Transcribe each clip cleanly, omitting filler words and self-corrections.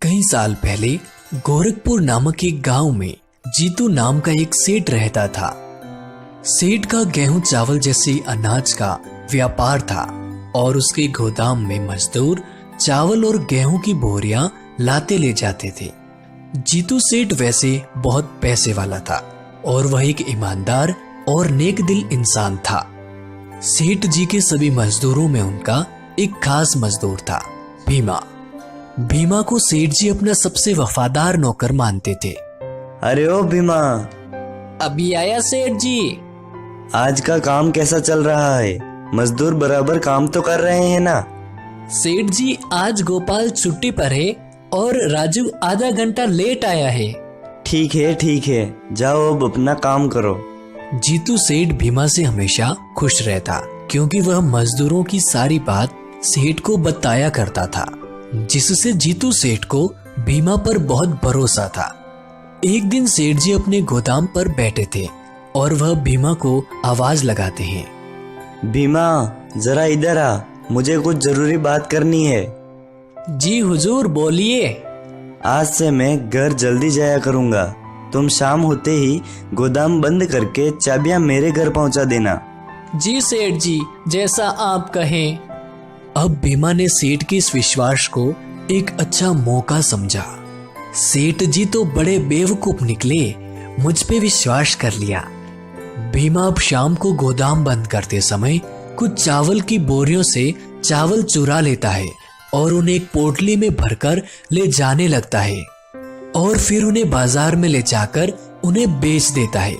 कई साल पहले गोरखपुर नामक एक गांव में जीतू नाम का एक सेठ रहता था। सेठ का गेहूं चावल जैसे अनाज का व्यापार था और उसके गोदाम में मजदूर चावल और गेहूं की बोरियां लाते ले जाते थे। जीतू सेठ वैसे बहुत पैसे वाला था और वह एक ईमानदार और नेक दिल इंसान था। सेठ जी के सभी मजदूरों में उनका एक खास मजदूर था, भीमा। भीमा को सेठ जी अपना सबसे वफादार नौकर मानते थे। अरे ओ भीमा, अभी आया सेठ जी। आज का काम कैसा चल रहा है? मजदूर बराबर काम तो कर रहे हैं ना? सेठ जी, आज गोपाल छुट्टी पर है और राजू आधा घंटा लेट आया है। ठीक है, जाओ अब अपना काम करो। जीतू सेठ भीमा से हमेशा खुश रहता क्योंकि वह मजदूरों की सारी बात सेठ को बताया करता था, जिससे जीतू सेठ को भीमा पर बहुत भरोसा था। एक दिन सेठ जी अपने गोदाम पर बैठे थे और वह भीमा को आवाज लगाते हैं। भीमा, जरा इधर आ, मुझे कुछ जरूरी बात करनी है। जी हुजूर, बोलिए। आज से मैं घर जल्दी जाया करूंगा। तुम शाम होते ही गोदाम बंद करके चाबियां मेरे घर पहुंचा देना। जी सेठ जी, जैसा आप कहें। अब भीमा ने सेठ के इस विश्वास को एक अच्छा मौका समझा। सेठ जी तो बड़े बेवकूफ निकले, मुझ पे विश्वास कर लिया। भीमा अब शाम को गोदाम बंद करते समय कुछ चावल की बोरियों से चावल चुरा लेता है और उन्हें एक पोटली में भरकर ले जाने लगता है और फिर उन्हें बाजार में ले जाकर उन्हें बेच देता है।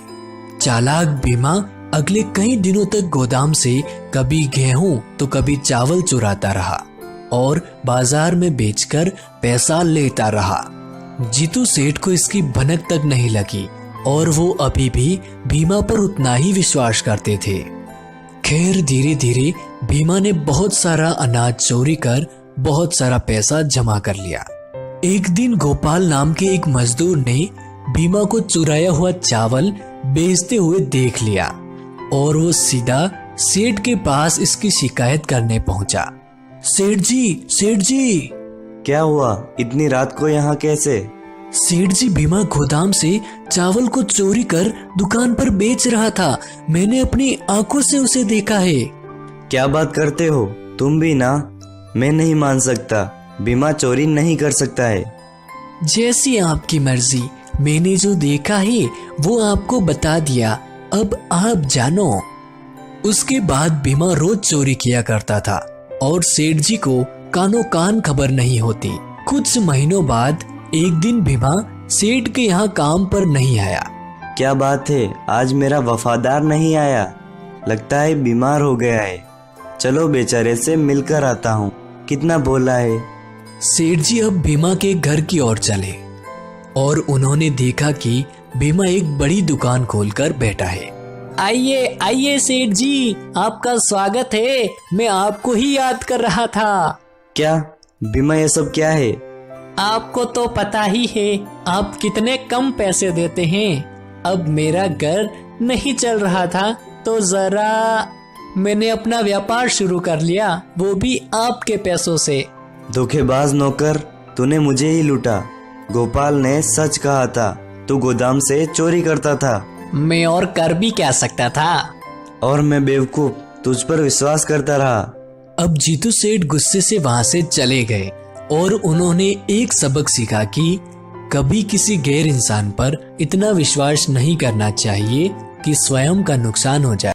चालाक भीमा अगले कई दिनों तक गोदाम से कभी गेहूं तो कभी चावल चुराता रहा और बाजार में बेचकर पैसा लेता रहा। जीतू सेठ को इसकी भनक तक नहीं लगी और वो अभी भी भीमा पर उतना ही विश्वास करते थे। खैर, धीरे धीरे भीमा ने बहुत सारा अनाज चोरी कर बहुत सारा पैसा जमा कर लिया। एक दिन गोपाल नाम के एक मजदूर ने भीमा को चुराया हुआ चावल बेचते हुए देख लिया और वो सीधा सेठ के पास इसकी शिकायत करने पहुंचा। सेठ जी। क्या हुआ? इतनी रात को यहाँ कैसे? सेठ जी, भीमा गोदाम से चावल को चोरी कर दुकान पर बेच रहा था। मैंने अपनी आंखों से उसे देखा है। क्या बात करते हो तुम भी ना? मैं नहीं मान सकता, भीमा चोरी नहीं कर सकता है। जैसी आपकी मर्जी, मैंने जो देखा है वो आपको बता दिया, अब आप जानो। उसके बाद भीमा रोज चोरी किया करता था और सेठ जी को कानो कान खबर नहीं होती। कुछ महीनों बाद एक दिन भीमा सेठ के यहाँ काम पर नहीं आया। क्या बात है, आज मेरा वफादार नहीं आया? लगता है बीमार हो गया है। चलो बेचारे से मिलकर आता हूँ। कितना बोला है? सेठ जी अब भीमा के घर की ओर चले और उन्होंने देखा कि भीमा एक बड़ी दुकान खोलकर बैठा है। आइए सेठ जी, आपका स्वागत है। मैं आपको ही याद कर रहा था। क्या भीमा, ये सब क्या है? आपको तो पता ही है आप कितने कम पैसे देते हैं। अब मेरा घर नहीं चल रहा था तो जरा मैंने अपना व्यापार शुरू कर लिया, वो भी आपके पैसों से। धोखेबाज नौकर, तूने मुझे ही लूटा। गोपाल ने सच कहा था, तू गोदाम से चोरी करता था। मैं और कर भी क्या सकता था? और मैं बेवकूफ तुझ पर विश्वास करता रहा। अब जीतू सेठ गुस्से से वहां से चले गए और उन्होंने एक सबक सीखा कि कभी किसी गैर इंसान पर इतना विश्वास नहीं करना चाहिए कि स्वयं का नुकसान हो जाए।